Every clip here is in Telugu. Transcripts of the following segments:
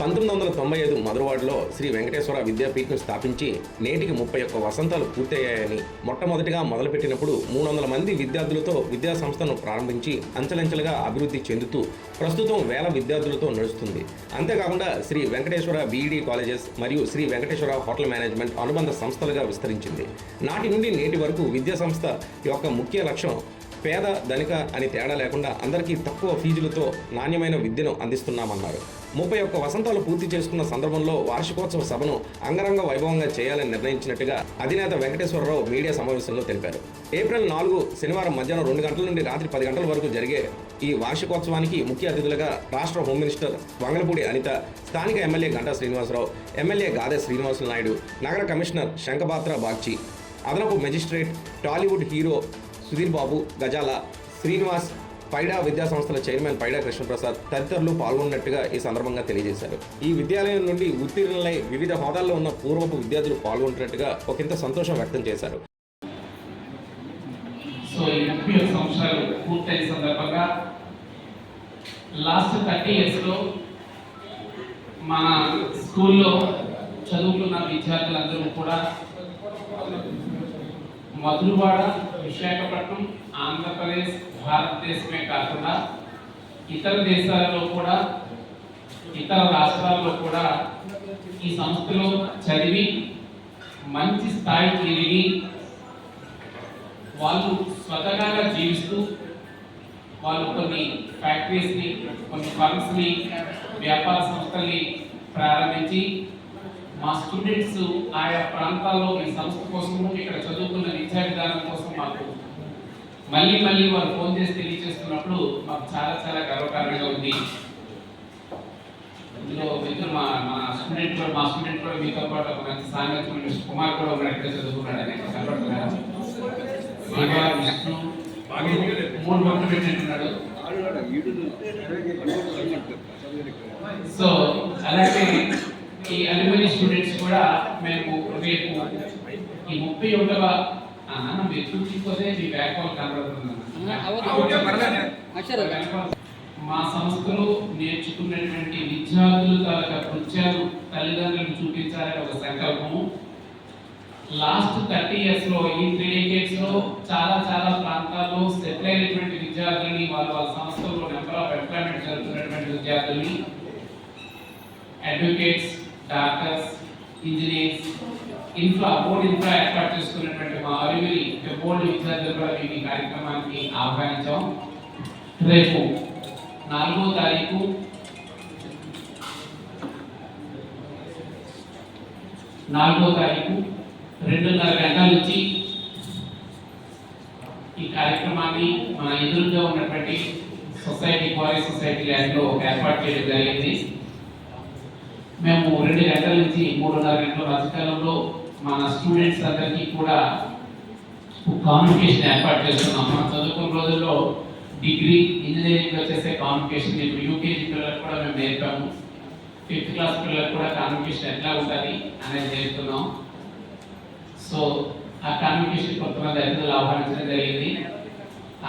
1995 మధురవాడలో శ్రీ వెంకటేశ్వర విద్యాపీఠను స్థాపించి నేటికి 31 వసంతాలు పూర్తయ్యాయని, మొట్టమొదటిగా మొదలుపెట్టినప్పుడు 300 మంది విద్యార్థులతో విద్యా సంస్థను ప్రారంభించి అంచెలంచెలుగా అభివృద్ధి చెందుతూ ప్రస్తుతం వేల విద్యార్థులతో నడుస్తుంది. అంతేకాకుండా శ్రీ వెంకటేశ్వర బీఈడీ కాలేజెస్ మరియు శ్రీ వెంకటేశ్వర హోటల్ మేనేజ్మెంట్ అనుబంధ సంస్థలుగా విస్తరించింది. నాటి నుండి నేటి వరకు విద్యా సంస్థ యొక్క ముఖ్య లక్ష్యం పేద ధనిక అని తేడా లేకుండా అందరికీ తక్కువ ఫీజులతో నాణ్యమైన విద్యను అందిస్తున్నామన్నారు. 31 వసంతాలు పూర్తి చేసుకున్న సందర్భంలో వార్షికోత్సవ సభను అంగరంగ వైభవంగా చేయాలని నిర్ణయించినట్టుగా అధినేత వెంకటేశ్వరరావు మీడియా సమావేశంలో తెలిపారు. ఏప్రిల్ 4 శనివారం మధ్యాహ్నం 2 గంటల నుండి రాత్రి 10 గంటల వరకు జరిగే ఈ వార్షికోత్సవానికి ముఖ్య అతిథులుగా రాష్ట్ర హోం మినిస్టర్ వంగలపూడి అనిత, స్థానిక ఎమ్మెల్యే గంటా శ్రీనివాసరావు, ఎమ్మెల్యే గాదె శ్రీనివాసులు నాయుడు, నగర కమిషనర్ శంఖపాత్ర బాగ్చి, అదనపు మెజిస్ట్రేట్, టాలీవుడ్ హీరో సుధీర్ బాబు, గజాల శ్రీనివాస్, పైడా విద్యా సంస్థల చైర్మన్ పైడా కృష్ణప్రసాద్ తదితరులు పాల్గొన్నట్టుగా ఈ సందర్భంగా తెలియజేశారు. ఈ విద్యాలయం నుండి ఉత్తీర్ణులై వివిధ హోదాల్లో ఉన్న పూర్వపు విద్యార్థులు పాల్గొంటున్నట్టుగా ఒకంత సంతోషం వ్యక్తం చేశారు. సో ఈ 31 సంవత్సరాలు పూర్తయిన సందర్భంగా లాస్ట్ 30 ఇయర్స్లో మన స్కూల్లో చదువుకున్న విద్యార్థులందరూ కూడా మధురవాడ, విశాఖపట్నం, ఆంధ్రప్రదేశ్, భారతదేశమే కాకుండా ఇతర దేశాలలో కూడా, ఇతర రాష్ట్రాల్లో కూడా ఈ సంస్థలో చదివి మంచి స్థాయికి ఎదిగి వాళ్ళు స్వతహాగా జీవిస్తూ వాళ్ళు కొన్ని ఫ్యాక్టరీస్ని, కొన్ని ఫర్మ్స్ని, వ్యాపార సంస్థల్ని ప్రారంభించి మా స్టూడెంట్స్ ఆయా ప్రాంతాల్లో ఈ సంస్థ కోసము, ఇక్కడ చదువుకున్న విద్యా విధానం కోసం మాకు మళ్ళీ వారు ఫోన్ చేసి తెలియజేస్తున్నప్పుడు మాకు చాలా చాలా గర్వకారణంగా ఉంది. ఇందులో మిత్రులు మా స్టూడెంట్ కూడా మీతో పాటు ఒక మంచి సాంగత్యం మిస్టర్ కుమార్ కూడా ఒక ఎక్కడ చదువుకున్నాడని కనపడుతున్నాడు. విష్ణు 3 బొట్లు పెట్టినట్టున్నాడు. సో అలాగే ఈ అల్యూమిని స్టూడెంట్స్ కూడా మేము రేపు ఈ 31వ మీరు చూసిపోతే మీ బ్యాక్ కాల్ కనబడుతుంది. మా సంస్థలో నేర్చుకున్నటువంటి విద్యార్థులు తాలూకా కృత్యాలు తల్లిదండ్రులకు చూపించాలని ఒక సంకల్పము. లాస్ట్ 30 ఇయర్స్లో ఈ 3 డేకేడ్స్లో చాలా ప్రాంతాల్లో సెటిల్ అయినటువంటి విద్యార్థుల్ని, వాళ్ళ సంస్థల్లో నెంబర్ ఆఫ్ ఎంప్లాయ్మెంట్ జరుగుతున్నటువంటి విద్యార్థుల్ని, advocates, doctors, engineers, board infra ఏర్పాటు చేసుకున్నటువంటి మా అలుమిని బోర్డు విద్యార్థులు కూడా మేము ఈ కార్యక్రమానికి ఆహ్వానించాం. రేపు 4వ తారీఖు రెండున్నర గంటల నుంచి ఈ కార్యక్రమాన్ని మన ఎదురుగా ఉన్నటువంటి సొసైటీ, కాలేజ్ సొసైటీ ల్యాండ్లో ఏర్పాటు చేయడం జరిగింది. మేము 2 గంటల నుంచి 3:30 గంటల మధ్యకాలంలో మన స్టూడెంట్స్ అందరికీ కూడా కాన్వకేషన్ ఏర్పాటు చేస్తున్నాం. మనం చదువుకున్న రోజుల్లో డిగ్రీ, ఇంజనీరింగ్లో చేసే కాన్వకేషన్ ఇప్పుడు యూకేజీ పిల్లలకు కూడా మేము నేర్పాము. 5th క్లాస్ పిల్లలకు కూడా కాన్వకేషన్ ఎట్లా ఉంటుంది అనేది నేర్పుతున్నాం. సో ఆ కాన్వకేషన్ కొంతమంది అతిథులు ఆహ్వానించడం జరిగింది.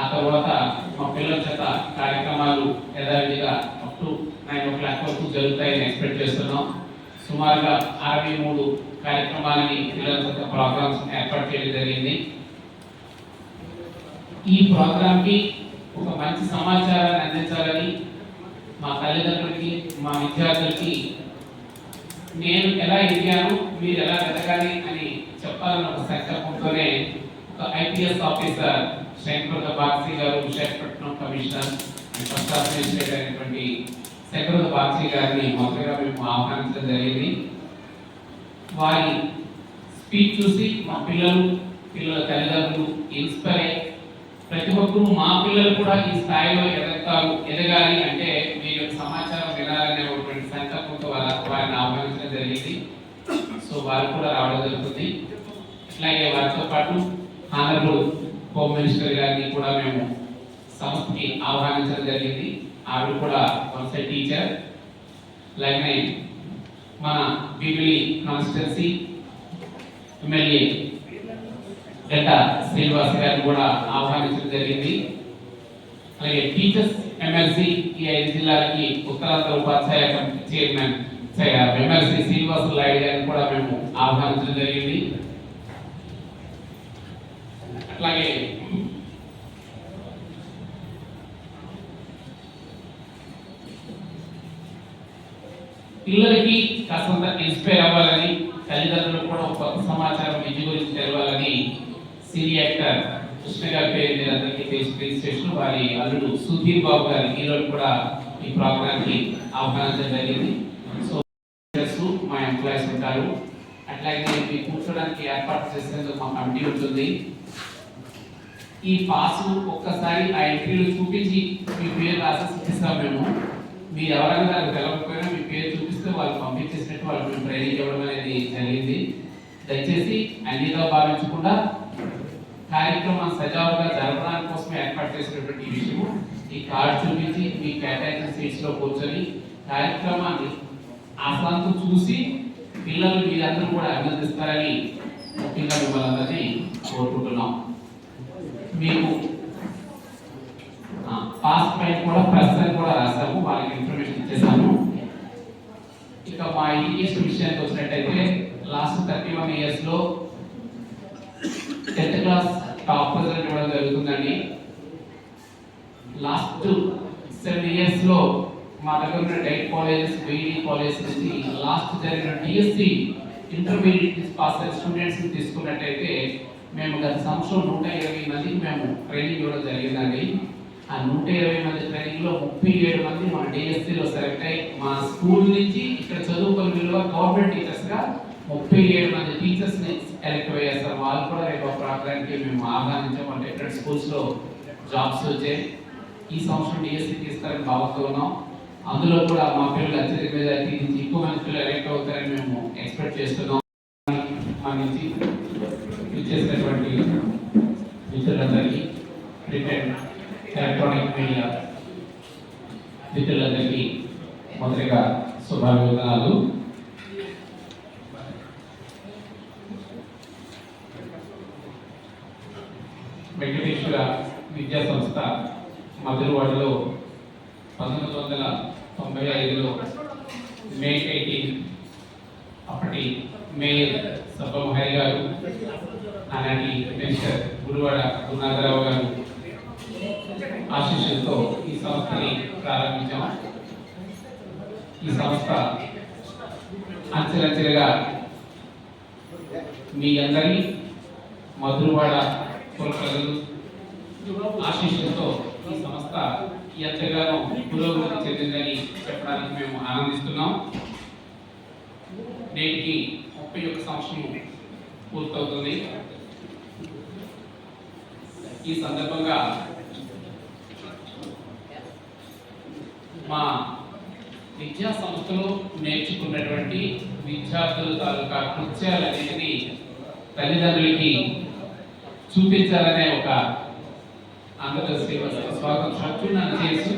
ఆ తర్వాత మా పిల్లల చేత కార్యక్రమాలు యథావిధిగా అప్ టు 9 o'clock వరకు జరుగుతాయని ఎక్స్పెక్ట్ చేస్తున్నాం. సుమారుగా 63 కార్యక్రమాలని పిల్లల చేత ప్రోగ్రామ్స్ ఏర్పాటు చేయడం జరిగింది. ఈ ప్రోగ్రామ్కి ఒక మంచి సమాచారాన్ని అందించాలని మా తల్లిదండ్రులకి, మా విద్యార్థులకి నేను ఎలా ఎదిగాను, మీరు ఎలా ఎదగాలి అని చెప్పాలని ఒక సంకల్పంతోనే ఒక ఐపీఎస్ ఆఫీసర్ శంకరద బాగ్చి గారు, Visakhapatnam commissioner and first administrator అయినటువంటి శంకరద బాగ్చి గారిని మొదటగా మేము ఆహ్వానించడం జరిగింది. వారి స్పీచ్ చూసి మా పిల్లల తల్లిదండ్రులు ఇన్స్పైర్ అయ్యి ప్రతి ఒక్కరూ మా పిల్లలు కూడా ఈ స్థాయిలో ఎదగాలి అంటే మీరు సమాచారం వినాలనే ఒక సంకల్పంతో వారిని ఆహ్వానించడం జరిగింది. సో వారు కూడా రావడం జరుగుతుంది. ఇట్లాగే వారితో పాటు ఆనరబుల్ హోమ్ మినిస్టర్ గారిని కూడా మేము సంస్థకి ఆహ్వానించడం జరిగింది. ఆవిడ కూడా వన్స్ టీచర్. అలాగే మన బిబిలి కాన్స్టిట్యున్సీ ఎమ్మెల్యే గంటా శ్రీనివాస్ గారిని కూడా ఆహ్వానించడం జరిగింది. అలాగే టీచర్స్ ఎమ్మెల్సీ ఈ 5 జిల్లాలకి ఉత్తరాంధ్ర ఉపాధ్యాయ committee chairman MLC Srinivasa Naidu గారిని కూడా మేము ఆహ్వానించడం జరిగింది. అట్లాగే పిల్లలకి కాస్తంత ఇన్స్పైర్ అవ్వాలని, తల్లిదండ్రులకు కూడా ఒక కొత్త సమాచారం విద్య గురించి తెలవాలని సీనియర్ యాక్టర్ కృష్ణ గారి పేరు మీద అందరికీ రిజిస్ట్రేషన్ వారి అల్లుడు సుధీర్ బాబు గారి హీరోలు కూడా ఈ ప్రోగ్రామ్ కి ఆహ్వానించడం జరిగింది. సో మా ఎంప్లాయీస్ ఉంటారు. అట్లాగే మీ కూర్చోడానికి ఏర్పాటు చేసేందుకు మా కమిటీ ఉంటుంది. ఈ పాస్ ఒక్కసారి ఆ ఎంట్రీలు చూపించి మీ పేరు రాసి ఇస్తాం మేము. మీరు ఎవరైనా దానికి తెలవకపోయినా మీ పేరు చూపిస్తే వాళ్ళు పంపించేసినట్టు వాళ్ళకి మేము ట్రైనింగ్ ఇవ్వడం అనేది జరిగింది. దయచేసి అన్నిగా భావించకుండా కార్యక్రమం సజావుగా జరపడానికి కోసం ఏర్పాటు చేసినటువంటి ఈ విషయము ఈ కార్డు చూపించి మీ కేటాయించిన సీట్స్ లో కూర్చొని కార్యక్రమాన్ని ఆహ్లాంతం చూసి పిల్లలు మీరందరూ కూడా అభినందిస్తారని ముఖ్యంగా మిమ్మల్ని అందరినీ కోరుకుంటున్నాం. మీకు పాస్ పైన కూడా ప్రస్తుతం కూడా రాసాము, వాళ్ళకి ఇన్ఫర్మేషన్ ఇచ్చేసాము. ఇక మా ఎడ్యుకేషన్ విషయానికి వచ్చినట్టయితే లాస్ట్ 31 years లో 10th class టాప్ రిజల్ట్ ఇవ్వడం జరుగుతుందండి. లాస్ట్ 7 years లో మా దగ్గర ఉన్న డైట్ కాలేజెస్, బీఈడి కాలేజెస్ నుంచి లాస్ట్ జరిగిన డిఎస్సి ఇంటర్మీడియట్ పాస్ అయిన స్టూడెంట్స్ తీసుకున్నట్టయితే మేము గత సంవత్సరం 120 మందికి మేము ట్రైనింగ్ ఇవ్వడం జరిగిందండి. ఆ 120 మంది ట్రైనింగ్ లో 37 మంది మన డిఎస్సిలో సెలెక్ట్ అయ్యి మా స్కూల్ నుంచి ఇక్కడ చదువుకున్న విలువ గవర్నమెంట్ టీచర్స్ గా 37 మంది టీచర్స్ ని సెలెక్ట్ అయ్యారు. వాళ్ళు కూడా రేపు ప్రోగ్రామ్ కి మేము ఆహ్వానించాం. అంటే డిఫరెంట్ స్కూల్స్ లో జాబ్స్ వచ్చాయి. ఈ సంవత్సరం డిఎస్సి తీస్తారని భావిస్తూ ఉన్నాం. అందులో కూడా మా పిల్లలు అత్యధిక మెజారిటీ నుంచి ఎక్కువ మంది పిల్లలు ఎలెక్ట్ అవుతారని మేము ఎక్స్పెక్ట్ చేస్తున్నాం. మా నుంచి ఇచ్చేసినటువంటి మిత్రులందరికీ, ప్రింట్ అండ్ ఎలక్ట్రానిక్ మీడియా మిత్రులందరికీ మొదటిగా శుభాభివందనాలు. వెంకటేశ్వర విద్యా సంస్థ మధురవాడలో 1995లో మే 18 అప్పటి మేయర్ సబ్బమహరి గారు, ఆనాటి మినిస్టర్ గురువాడ గురునాథరావు గారు ఆశీస్సులతో ఈ సంస్థని ప్రారంభించాం. ఈ సంస్థ అంచెలంచెలుగా మీ అందరి మధురవాడ ప్రజలు ఆశీస్సులతో ఈ సంస్థ ఎంతగానో పురోగతి చెందిందని చెప్పడానికి మేము ఆనందిస్తున్నాం. నేటికి 31 సంవత్సరం పూర్తవుతుంది. ఈ సందర్భంగా మా విద్యా సంస్థలో నేర్చుకున్నటువంటి విద్యార్థుల తాలూకా కృత్యాలన్నింటినీ తల్లిదండ్రులకి చూపించాలనే ఒక ఆంధ్రప్రదేశ్ స్వాగతం చేసి